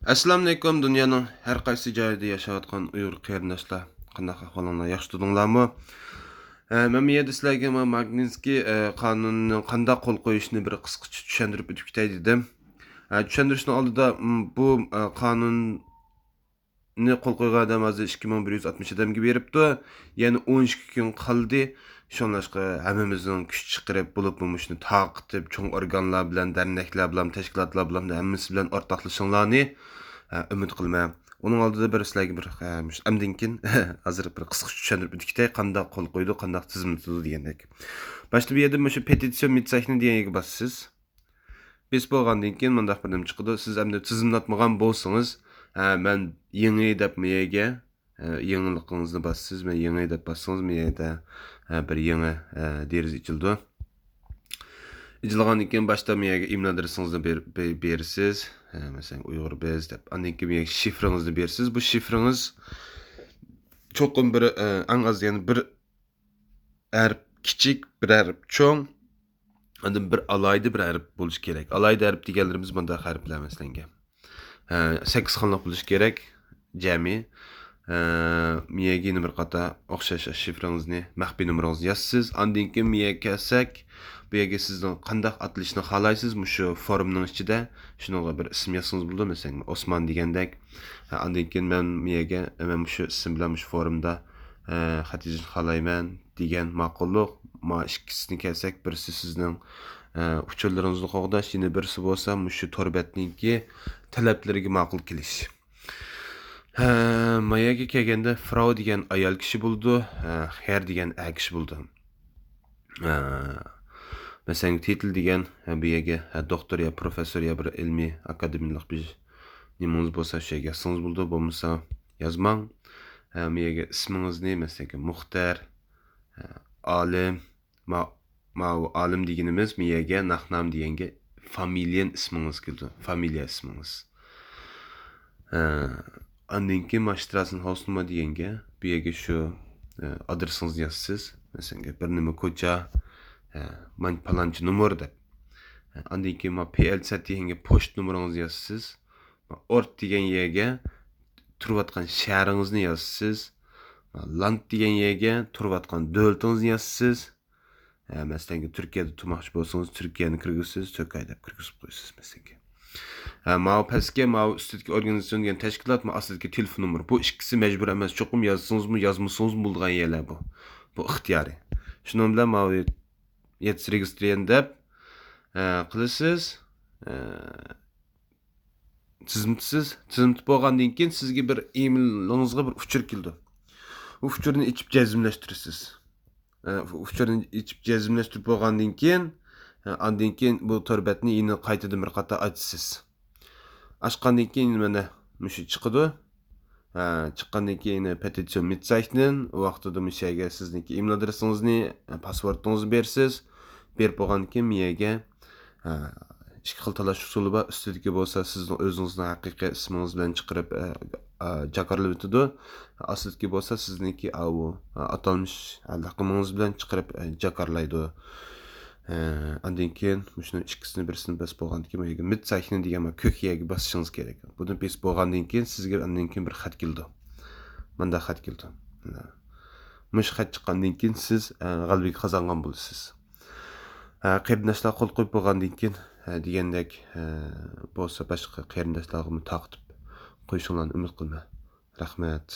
Assalomu alaykum dunyoning har qaysi joyida yashayotgan Uyg'ur qarindoshlar. Qanday ahvolinglar? Yaxshi tudinglarmi? Men bu yerda sizlarga Magnitskiy qonunining qanday qo'l qo'yishni bir qisqacha tushuntirib o'tib ketay dedim. Tushuntirishning oldida bu qonunni qo'l qo'ygan odam hozir 2160 odamga beribdi. Ya'ni 12 kun qoldi. Shunlashqa hammamizning kuch chiqarib bo'lib shuni taqitib, cho'ng organlar bilan, derneklar bilan, tashkilotlar bilan hammasi bilan o'rtoqlashinglarni umid qilma. Onun oldida bir sizlarga bir amdan keyin hozir bir qisqacha tushuntirib o'tib qanday qo'l qo'ydi, qanday tizim tuzdi degandek. Boshda bu yerda shu petitsion mitsakni deganga bosasiz. Biz bo'lgandan keyin mundaq bir nima chiqadi. Siz endi tizimlatmagan bo'lsangiz, men yangi deb miyega yangiliklarni bosasiz. Men yangi deb bossangiz miyada bir yangi deriz ichildi. İcilğandan keyin başda miyəyə email adresinizni berisiz. Məsələn, Uyğur Biz deb. Ondan keyin miyəyə şifrenizni berisiz. Bu şifreniz çoxum bir ən az yəni bir hərf kiçik, bir hərf çoğ. Ondan bir alaydı bir hərf buluş kerak. Alaydı hərf deganlarimiz bunda hərflər məsələn. 8 xanlıq buluş kerak. Cəmi. Miyəyə yeni bir qata oxşaş şifrenizni, məxfi nömrənizni yazsız. Ondan keyin miyəyə gəlsək, bu yerga sizning qanday atilishni xohlaysiz, shu forumning ichida shunga bir ism yozsangiz bo'ladi, masalan, Osmon degandek. Undan keyin men miyaga shu ism bilan shu forumda xat yozishni xohlayman degan ma'qullik. Ma ikkisini kelsak, birisi sizning uchurlaringizni qo'g'dash, yana birisi bo'lsa shu torbetninki talablariga ma'qul kelish. Mayaga kelganda Frau degan ayol kishi bo'ldi, Her degan er kishi bo'ldi. Mesela titel degan bu yerga doktor ya professor ya bir ilmiy akademik bir nimamiz bo'lsa shu yerga yozsangiz bo'ldi, bo'lmasa yozmang. Bu yerga ismingizni mesela Muxtar, olim, olim deganimiz bu yerga Naxnam deganga familiyan ismingiz keldi, familiya ismingiz. Ondan keyin Mashtrasin Hosnuma deganga bu yerga shu adresingizni yozasiz. Mesela bir nima ko'cha man palanchi numar deb. Ondan keyin PLC deganga pochta numarangizni yozasiz. Ort degan yerga turayotgan shahringizni yozasiz. Land degan yerga turayotgan davlatingizni yozasiz. Masalan, Turkiyada turmoqchi bo'lsangiz, Turkiyani kirgizsiz, Turkiya deb kirgizib qo'yasiz masalan. Ma'u pastga, ma'u ustidagi organizatsion degan tashkilot, ma'u astidagi telefon nomeri. Bu ikkisi majbur emas. Cho'qim yozsangizmi, yozmasangizmi bo'lgan yerlar bu. Bu ixtiyoriy. Shuning bilan ma'u yetsi registriyan deb qilasiz. Tizimli bo'lgandan keyin sizga bir emailingizga bir uchur keldi. Bu uchurni ichib jazmlashtirasiz. Uchurni ichib jazmlashtirib bo'lgandan keyin ondan keyin bu torbetni yana qaytadan bir qata ochasiz. Açqandan keyin mana shu chiqadi. Chiqqandan keyin petitsion mitsaytdan vaqtida mishaga sizniki email adresingizni, passwordingizni bersiz. Berib bo'lgandan keyin miyaga ikki xil talash usuli bor. Ustidagi bo'lsa sizning o'zingizning haqiqiy ismingiz bilan chiqarib jakarlab o'tadi. Astidagi bo'lsa sizniki atalmish laqamingiz bilan chiqarib jakarlaydi. Ondan keyin shuni ikkisini birisini bas bo'lgandan keyin mitsaytni degan ko'k yerga bosishingiz kerak. Buni bes bo'lgandan keyin sizga ondan keyin bir xat keldi. Menda xat keldi. Mush xat chiqqandan keyin siz g'alaba qozongan bo'lasiz. Qarindoshlar qo'l qo'yib bo'lgandan keyin degandek bo'lsa boshqa qarindoshlarga taqib qo'yishinglarni umid qilma. Rahmat.